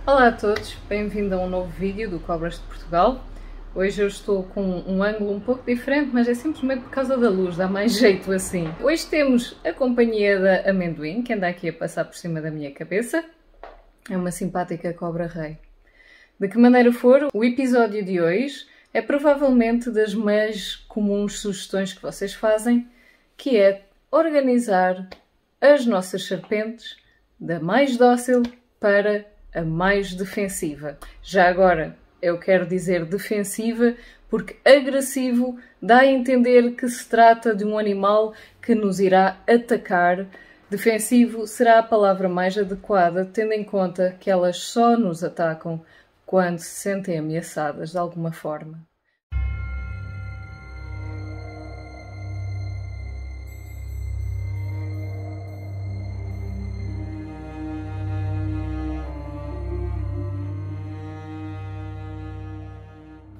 Olá a todos, bem-vindo a um novo vídeo do Cobras de Portugal. Hoje eu estou com um ângulo um pouco diferente, mas é simplesmente por causa da luz, dá mais jeito assim. Hoje temos a companhia da Amendoim, que anda aqui a passar por cima da minha cabeça. É uma simpática cobra rei. De que maneira for, o episódio de hoje é provavelmente das mais comuns sugestões que vocês fazem, que é organizar as nossas serpentes da mais dócil para a mais defensiva. Já agora, eu quero dizer defensiva porque agressivo dá a entender que se trata de um animal que nos irá atacar. Defensivo será a palavra mais adequada, tendo em conta que elas só nos atacam quando se sentem ameaçadas de alguma forma.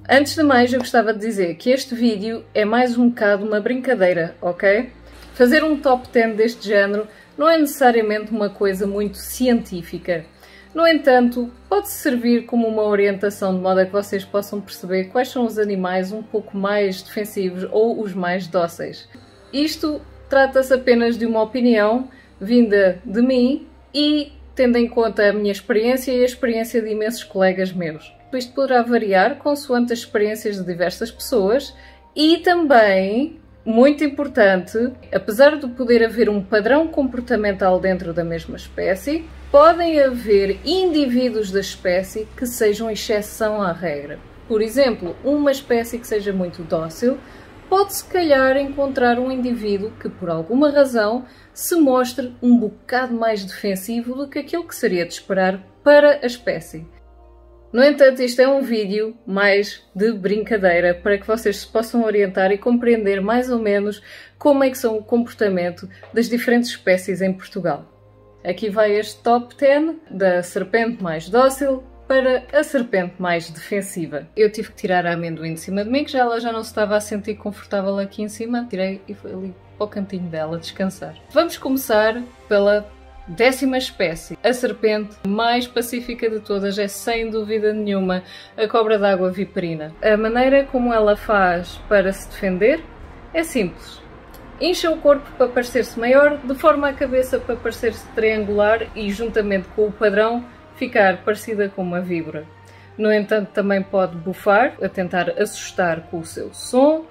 Antes de mais, eu gostava de dizer que este vídeo é mais um bocado uma brincadeira, ok? Fazer um top 10 deste género não é necessariamente uma coisa muito científica. No entanto, pode servir como uma orientação de modo a que vocês possam perceber quais são os animais um pouco mais defensivos ou os mais dóceis. Isto trata-se apenas de uma opinião vinda de mim e tendo em conta a minha experiência e a experiência de imensos colegas meus. Isto poderá variar consoante as experiências de diversas pessoas e também, muito importante, apesar de poder haver um padrão comportamental dentro da mesma espécie, podem haver indivíduos da espécie que sejam exceção à regra. Por exemplo, uma espécie que seja muito dócil pode se calhar encontrar um indivíduo que por alguma razão se mostre um bocado mais defensivo do que aquilo que seria de esperar para a espécie. No entanto, isto é um vídeo mais de brincadeira para que vocês se possam orientar e compreender mais ou menos como é que são o comportamento das diferentes espécies em Portugal. Aqui vai este top 10 da serpente mais dócil para a serpente mais defensiva. Eu tive que tirar a Amendoim de cima de mim, que ela já não se estava a sentir confortável aqui em cima. Tirei e foi ali para o cantinho dela descansar. Vamos começar pela 10ª espécie. A serpente mais pacífica de todas é, sem dúvida nenhuma, a cobra d'água viperina. A maneira como ela faz para se defender é simples. Incha o corpo para parecer-se maior, deforma a cabeça para parecer-se triangular e, juntamente com o padrão, ficar parecida com uma víbora. No entanto, também pode bufar, a tentar assustar com o seu som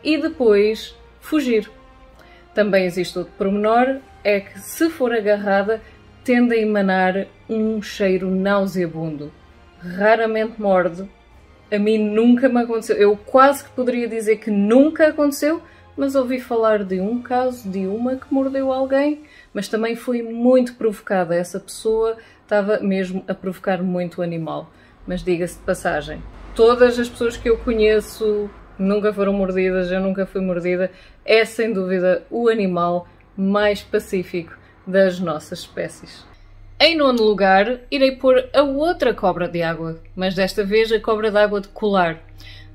e depois fugir. Também existe outro pormenor, é que se for agarrada, tende a emanar um cheiro nauseabundo. Raramente morde. A mim nunca me aconteceu. Eu quase que poderia dizer que nunca aconteceu, mas ouvi falar de um caso de uma que mordeu alguém, mas também foi muito provocada. Essa pessoa estava mesmo a provocar muito o animal. Mas diga-se de passagem, todas as pessoas que eu conheço nunca foram mordidas, eu nunca fui mordida. É sem dúvida o animal mais pacífico das nossas espécies. Em 9º lugar, irei pôr a outra cobra de água, mas desta vez a cobra d'água de colar.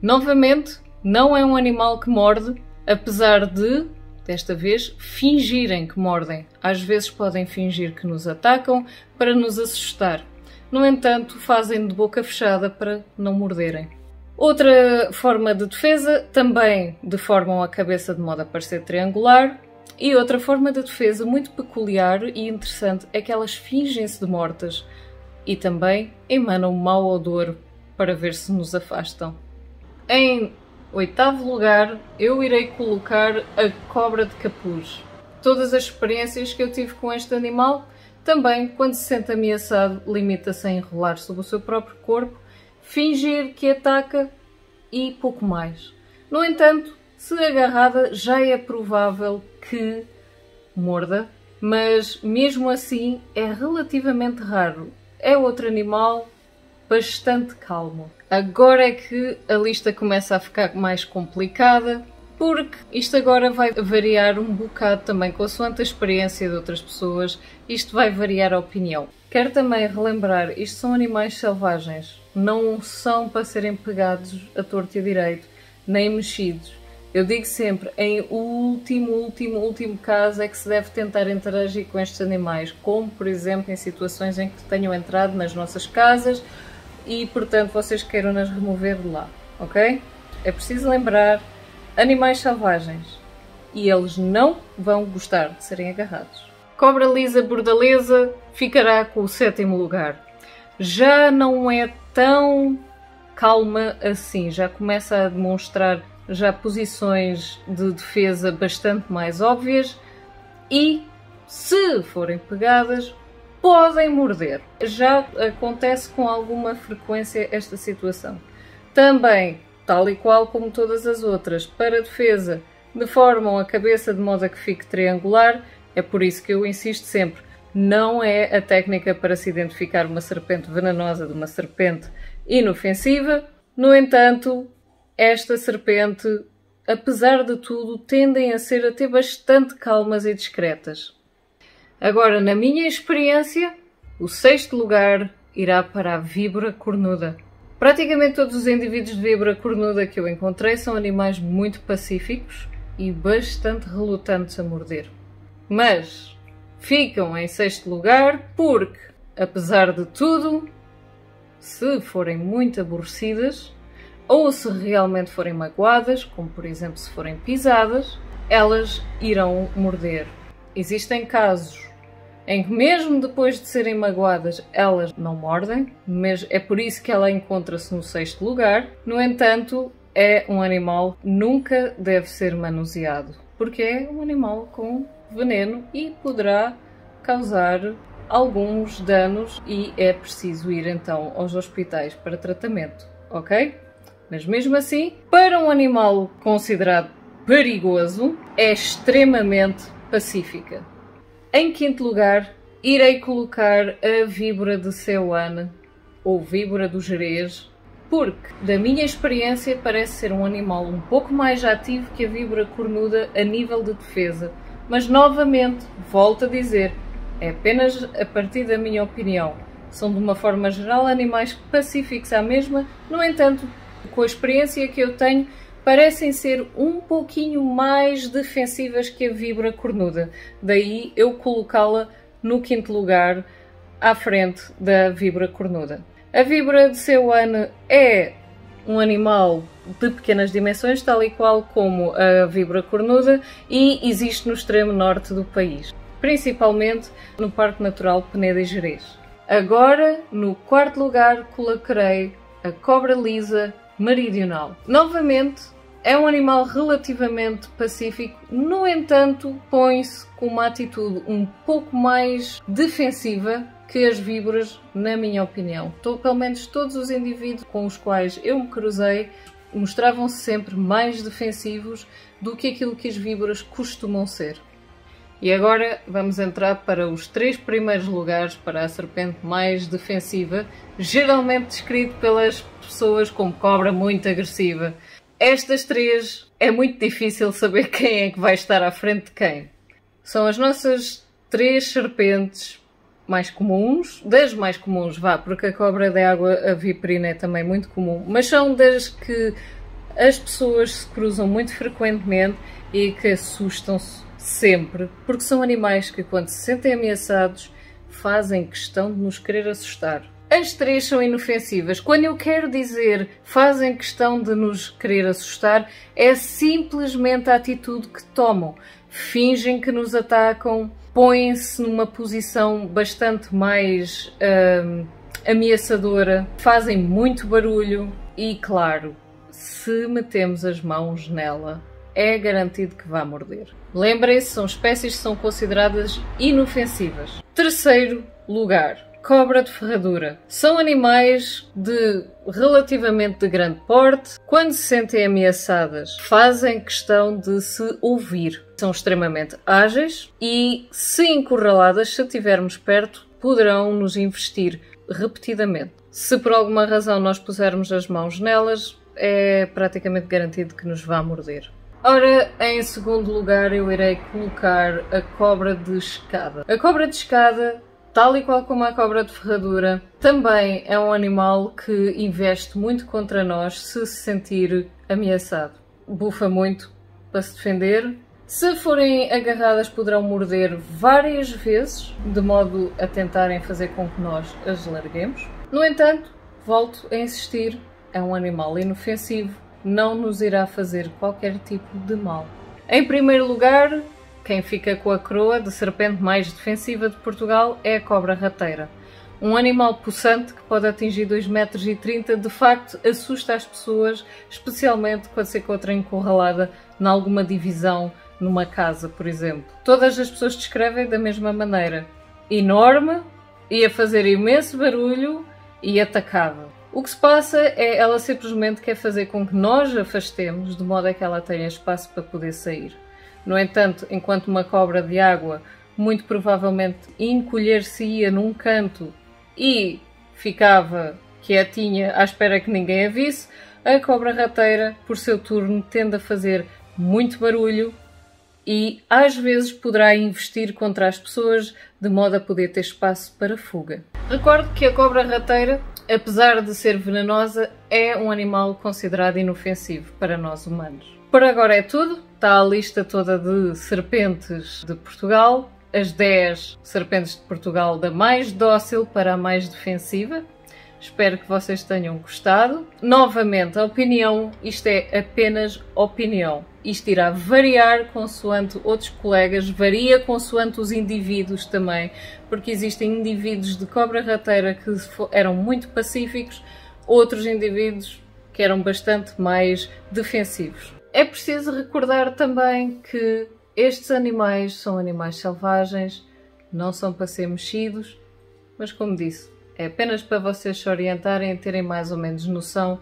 Novamente, não é um animal que morde, apesar de, desta vez, fingirem que mordem. Às vezes podem fingir que nos atacam para nos assustar. No entanto, fazem de boca fechada para não morderem. Outra forma de defesa, também deformam a cabeça de modo a parecer triangular. E outra forma de defesa muito peculiar e interessante é que elas fingem-se de mortas e também emanam mau odor para ver se nos afastam. Em 8º lugar, eu irei colocar a cobra de capuz. Todas as experiências que eu tive com este animal, também, quando se sente ameaçado, limita-se a enrolar sobre o seu próprio corpo, fingir que ataca e pouco mais. No entanto, se agarrada, já é provável que morda, mas mesmo assim é relativamente raro. É outro animal bastante calmo. Agora é que a lista começa a ficar mais complicada, porque isto agora vai variar um bocado também consoante a experiência de outras pessoas, isto vai variar a opinião. Quero também relembrar, isto são animais selvagens, não são para serem pegados a torto e a direito, nem mexidos. Eu digo sempre, em último caso é que se deve tentar interagir com estes animais, como por exemplo em situações em que tenham entrado nas nossas casas e portanto vocês queiram nas remover de lá, ok? É preciso lembrar, animais selvagens, e eles não vão gostar de serem agarrados. Cobra lisa bordaleza ficará com o 7º lugar. Já não é tão calma assim, já começa a demonstrar já posições de defesa bastante mais óbvias e, se forem pegadas, podem morder. Já acontece com alguma frequência esta situação. Também, tal e qual como todas as outras, para defesa, deformam a cabeça de modo a que fique triangular. É por isso que eu insisto sempre, não é a técnica para se identificar uma serpente venenosa de uma serpente inofensiva. No entanto, esta serpente, apesar de tudo, tendem a ser até bastante calmas e discretas. Agora, na minha experiência, o 6º lugar irá para a víbora cornuda. Praticamente todos os indivíduos de víbora cornuda que eu encontrei são animais muito pacíficos e bastante relutantes a morder. Mas ficam em 6º lugar porque, apesar de tudo, se forem muito aborrecidas ou se realmente forem magoadas, como por exemplo se forem pisadas, elas irão morder. Existem casos em que mesmo depois de serem magoadas elas não mordem, mas é por isso que ela encontra-se no 6º lugar. No entanto, é um animal que nunca deve ser manuseado, porque é um animal com veneno e poderá causar alguns danos e é preciso ir então aos hospitais para tratamento, ok? Mas mesmo assim, para um animal considerado perigoso, é extremamente pacífica. Em 5º lugar, irei colocar a víbora de Ceoane, ou víbora do Jerez, porque, da minha experiência, parece ser um animal um pouco mais ativo que a víbora cornuda a nível de defesa. Mas, novamente, volto a dizer, é apenas a partir da minha opinião. São, de uma forma geral, animais pacíficos à mesma, no entanto, com a experiência que eu tenho, parecem ser um pouquinho mais defensivas que a víbora cornuda. Daí eu colocá-la no 5º lugar, à frente da víbora cornuda. A víbora de Ceoane é um animal de pequenas dimensões, tal e qual como a víbora cornuda, e existe no extremo norte do país, principalmente no Parque Natural Peneda e Gerês. Agora, no 4º lugar, colocarei a cobra lisa meridional. Novamente, é um animal relativamente pacífico, no entanto, põe-se com uma atitude um pouco mais defensiva que as víboras, na minha opinião. Pelo menos todos os indivíduos com os quais eu me cruzei mostravam-se sempre mais defensivos do que aquilo que as víboras costumam ser. E agora vamos entrar para os 3 primeiros lugares para a serpente mais defensiva, geralmente descrito pelas pessoas como cobra muito agressiva. Estas 3 é muito difícil saber quem é que vai estar à frente de quem. São as nossas 3 serpentes mais comuns, das mais comuns, porque a cobra de água, a viperina, é também muito comum, mas são das que as pessoas se cruzam muito frequentemente e que assustam-se sempre, porque são animais que, quando se sentem ameaçados, fazem questão de nos querer assustar. As 3 são inofensivas. Quando eu quero dizer fazem questão de nos querer assustar, é simplesmente a atitude que tomam. Fingem que nos atacam, põem-se numa posição bastante mais ameaçadora, fazem muito barulho e, claro, se metemos as mãos nela, é garantido que vai morder. Lembrem-se, são espécies que são consideradas inofensivas. 3º lugar, cobra de ferradura. São animais de relativamente de grande porte. Quando se sentem ameaçadas, fazem questão de se ouvir. São extremamente ágeis e, se encurraladas, se estivermos perto, poderão nos investir repetidamente. Se por alguma razão nós pusermos as mãos nelas, é praticamente garantido que nos vá morder. Ora, em 2º lugar, eu irei colocar a cobra de escada. A cobra de escada, tal e qual como a cobra de ferradura, também é um animal que investe muito contra nós se sentir ameaçado. Bufa muito para se defender. Se forem agarradas, poderão morder várias vezes, de modo a tentarem fazer com que nós as larguemos. No entanto, volto a insistir, é um animal inofensivo, não nos irá fazer qualquer tipo de mal. Em primeiro lugar, quem fica com a coroa de serpente mais defensiva de Portugal é a cobra rateira. Um animal possante que pode atingir 2,30 metros, de facto assusta as pessoas, especialmente quando se encontra encurralada em alguma divisão numa casa, por exemplo. Todas as pessoas descrevem da mesma maneira. Enorme, ia fazer imenso barulho e atacava. O que se passa é ela simplesmente quer fazer com que nós a afastemos, de modo a que ela tenha espaço para poder sair. No entanto, enquanto uma cobra de água muito provavelmente encolher-se-ia num canto e ficava quietinha à espera que ninguém a visse, a cobra rateira, por seu turno, tende a fazer muito barulho e às vezes poderá investir contra as pessoas de modo a poder ter espaço para fuga. Recordo que a cobra rateira, apesar de ser venenosa, é um animal considerado inofensivo para nós humanos. Por agora é tudo. Está a lista toda de serpentes de Portugal. As 10 serpentes de Portugal, da mais dócil para a mais defensiva. Espero que vocês tenham gostado. Novamente, a opinião, isto é apenas opinião. Isto irá variar consoante outros colegas, varia consoante os indivíduos também, porque existem indivíduos de cobra rateira que eram muito pacíficos, outros indivíduos que eram bastante mais defensivos. É preciso recordar também que estes animais são animais selvagens, não são para ser mexidos, mas como disse, é apenas para vocês se orientarem e terem mais ou menos noção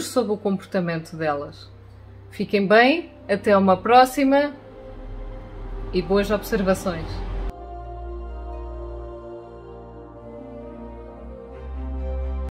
sobre o comportamento delas. Fiquem bem, até uma próxima e boas observações!